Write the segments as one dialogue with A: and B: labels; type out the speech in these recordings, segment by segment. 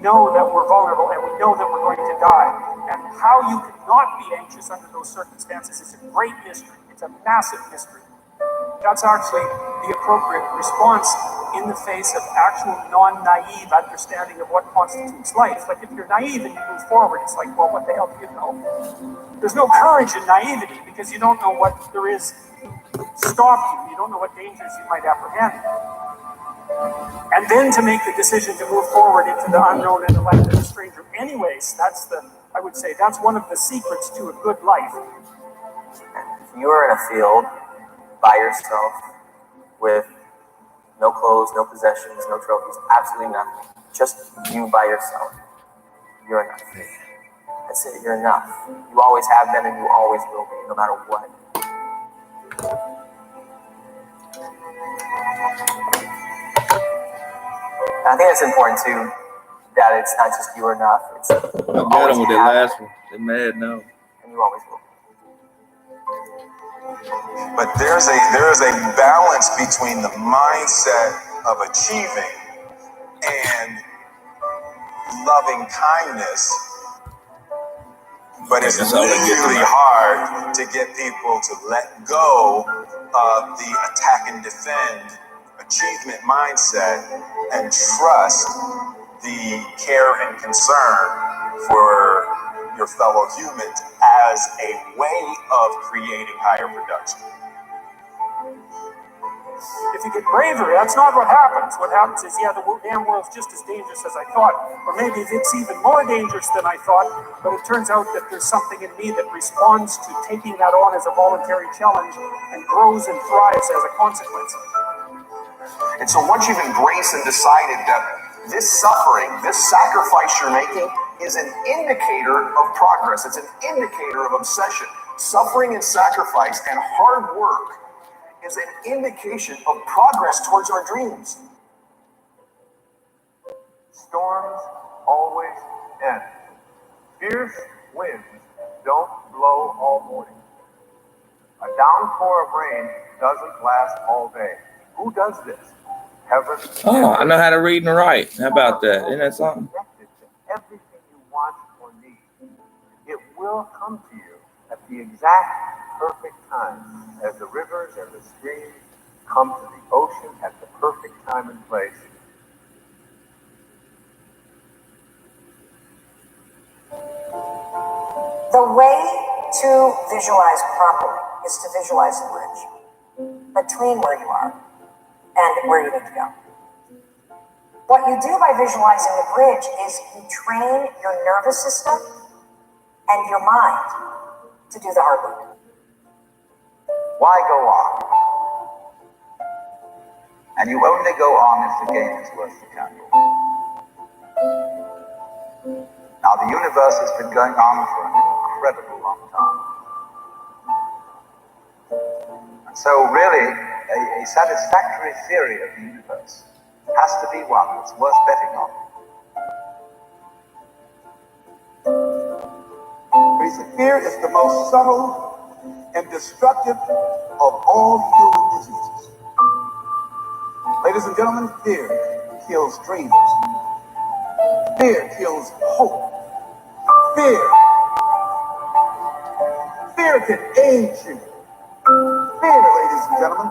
A: know that we're vulnerable and we know that we're going to die. And how you cannot be anxious under those circumstances is a great mystery. It's a massive mystery. That's actually the appropriate response in the face of actual non-naive understanding of what constitutes life. Like if you're naive and you move forward, it's like, well, what the hell do you know? There's no courage in naivety because you don't know what there is to stop you. You don't know what dangers you might apprehend. And then to make the decision to move forward into the unknown and the land of the stranger. Anyways, I would say that's one of the secrets to a good life.
B: If you are in a field by yourself with no clothes, no possessions, no trophies, absolutely nothing, just you by yourself, you're enough. That's it, you're enough. You always have been and you always will be, no matter what. I think it's important too that it's not just you or enough. It's
C: I got them with that last one. They're mad now.
B: And you always will.
D: But there is a balance between the mindset of achieving and loving kindness. But it's really hard to get people to let go of the attack and defend achievement mindset and trust the care and concern for your fellow humans as a way of creating higher production.
A: If you get bravery, that's not what happens. What happens is, yeah, the damn world's just as dangerous as I thought. Or maybe it's even more dangerous than I thought, but it turns out that there's something in me that responds to taking that on as a voluntary challenge and grows and thrives as a consequence.
E: And so once you've embraced and decided that this suffering, this sacrifice you're making is an indicator of progress. It's an indicator of obsession. Suffering and sacrifice and hard work is an indication of progress towards our dreams.
F: Storms always end. Fierce winds don't blow all morning. A downpour of rain doesn't last all day. Who does this? Heaven.
C: Oh, I know how to read and write. How about that? Isn't that something?
F: Everything you want or need, it will come to you at the exact perfect time, as the rivers and the streams come to the ocean at the perfect time and place.
G: The way to visualize properly is to visualize the bridge between where you are and where you need to go. What you do by visualizing the bridge is you train your nervous system and your mind to do the hard work.
F: Why go on? And you only go on if the game is worth the candle. Now, the universe has been going on for an incredibly long time. And so, really, a satisfactory theory of the universe has to be one that's worth betting on. Fear is the most subtle and destructive of all human diseases. Ladies and gentlemen, fear kills dreams. Fear kills hope. Fear can age you. Fear, ladies and gentlemen,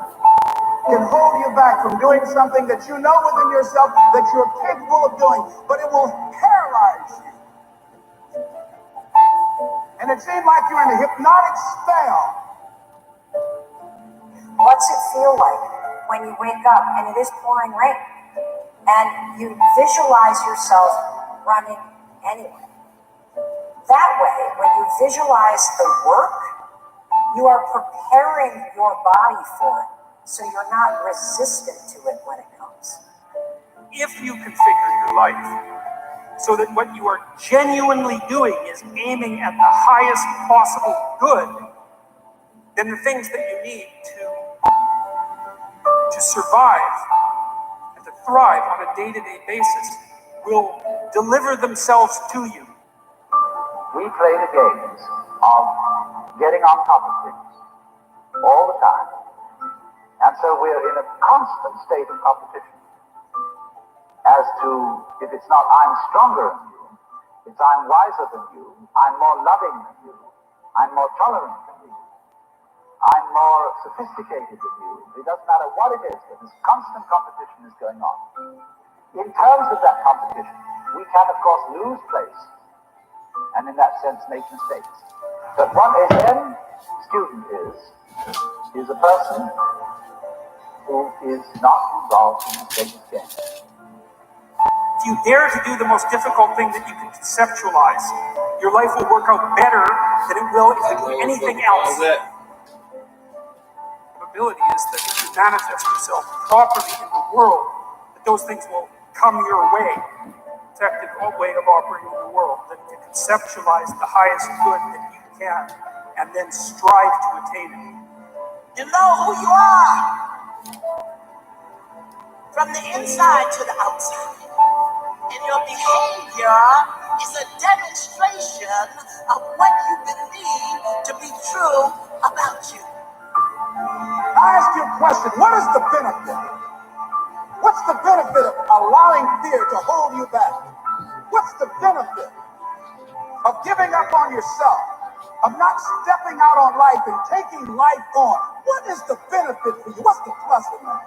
F: can hold you back from doing something that you know within yourself that you're capable of doing, but it will paralyze you. And it seems like you're in a hypnotic spell.
G: What's it feel like when you wake up and it is pouring rain and you visualize yourself running anyway? That way, when you visualize the work, you are preparing your body for it, so you're not resistant to it when it comes.
A: If you configure your life so that what you are genuinely doing is aiming at the highest possible good, then the things that you need to survive and to thrive on a day-to-day basis will deliver themselves to you.
F: We play the games of getting on top of things all the time. And so we're in a constant state of competition.
H: as to if it's not I'm stronger than you, it's I'm wiser than you, I'm more loving than you, I'm more tolerant than you, I'm more sophisticated than you. It doesn't matter what it is, but this constant competition is going on. In terms of that competition, we can, of course, lose place and in that sense make mistakes. But what a Zen student is a person who is not involved in the Satan's game.
A: If you dare to do the most difficult thing that you can conceptualize, your life will work out better than it will if you do anything else. Probability is that if you manifest yourself properly in the world, that those things will come your way. Effective way of operating in the world, that to conceptualize the highest good that you can, and then strive to attain it.
I: You know who you are from the inside to the outside. And your behavior is a demonstration of what you believe to be true about you.
F: I ask you a question. What is the benefit? What's the benefit of allowing fear to hold you back? What's the benefit of giving up on yourself, of not stepping out on life and taking life on? What is the benefit for you? What's the plus in that?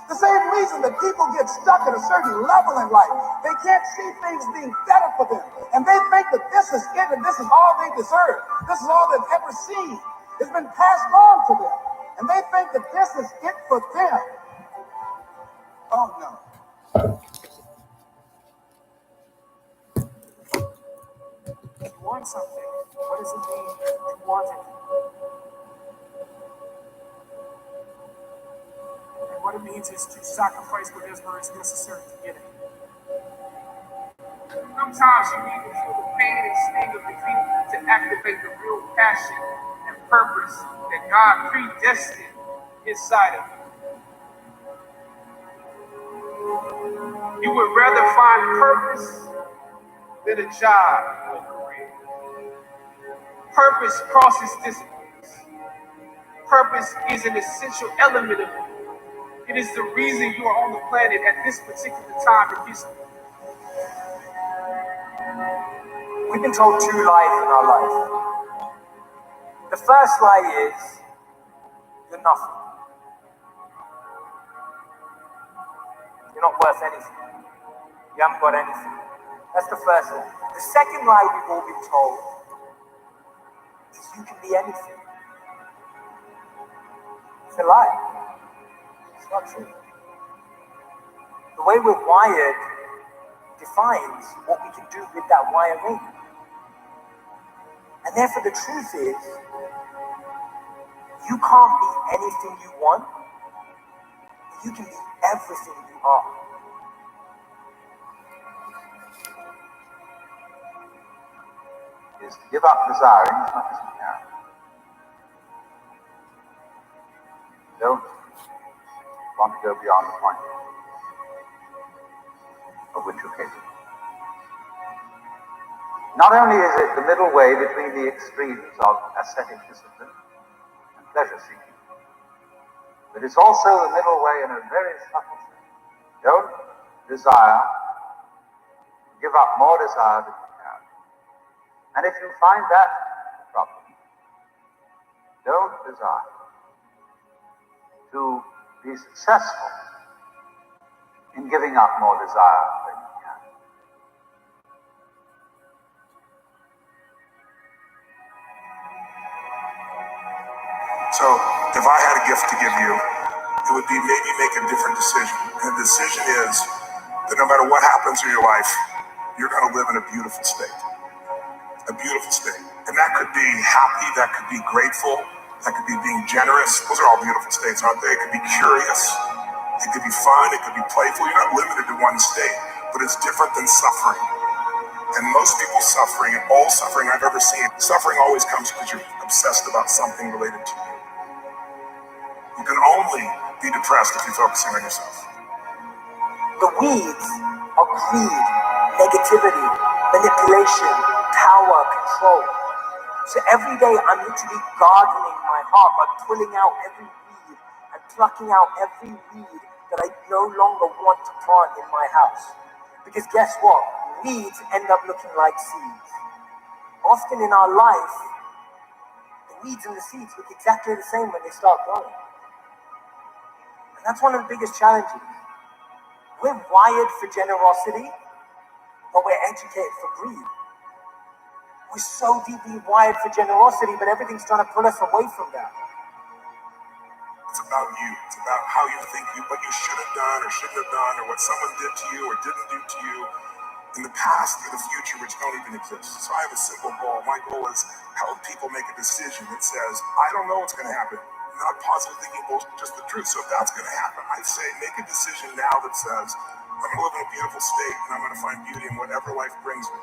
F: The same reason that people get stuck at a certain level in life. They can't see things being better for them. And they think that this is it and this is all they deserve. This is all they've ever seen. It's been passed on to them. And they think that this is it for them. Oh no.
A: If you want something, what does it mean to want it? And what it means is to sacrifice whatever is necessary to get it.
J: Sometimes you need to feel the pain and sting of defeat to activate the real passion and purpose that God predestined inside of you. You would rather find purpose than a job or career. Purpose crosses disciplines. Purpose is an essential element of you. It is the reason you are on the planet at this particular time in history.
B: We've been told two lies in our life. The first lie is, you're nothing. You're not worth anything. You haven't got anything. That's the first lie. The second lie we've all been told is you can be anything. It's a lie. It's not true. The way we're wired defines what we can do with that wiring. And therefore the truth is, you can't be anything you want, you can be everything you are.
H: Is to give up desiring as much as you can. Don't want to go beyond the point of which you're capable. Not only is it the middle way between the extremes of ascetic discipline and pleasure seeking, but it's also the middle way in a very subtle sense. Don't desire, give up more desire than you can. And if you find that a problem, don't desire to be successful in giving up more desire than you can.
K: So, if I had a gift to give you, it would be maybe make a different decision. And the decision is that no matter what happens in your life, you're going to live in a beautiful state. A beautiful state. And that could be happy, that could be grateful, that could be being generous. Those are all beautiful states, aren't they? It could be curious, it could be fun, it could be playful. You're not limited to one state, but it's different than suffering. And most people's suffering, and all suffering I've ever seen, suffering always comes because you're obsessed about something related to you. You can only be depressed if you're focusing on yourself.
B: The weeds are greed, negativity, manipulation, power, control. So every day I'm literally gardening my heart by pulling out every weed and plucking out every weed that I no longer want to plant in my house. Because guess what? Weeds end up looking like seeds. Often in our life, the weeds and the seeds look exactly the same when they start growing. And that's one of the biggest challenges. We're wired for generosity, but we're educated for greed. We're so deeply wired for generosity, but everything's trying to pull us away from that.
K: It's about you. It's about how you think, what you should have done or shouldn't have done, or what someone did to you or didn't do to you in the past or the future, which don't even exist. So I have a simple goal. My goal is help people make a decision that says, I don't know what's going to happen. I'm not positive thinking just the truth. So if that's going to happen, I say make a decision now that says, I'm going to live in a beautiful state and I'm going to find beauty in whatever life brings me.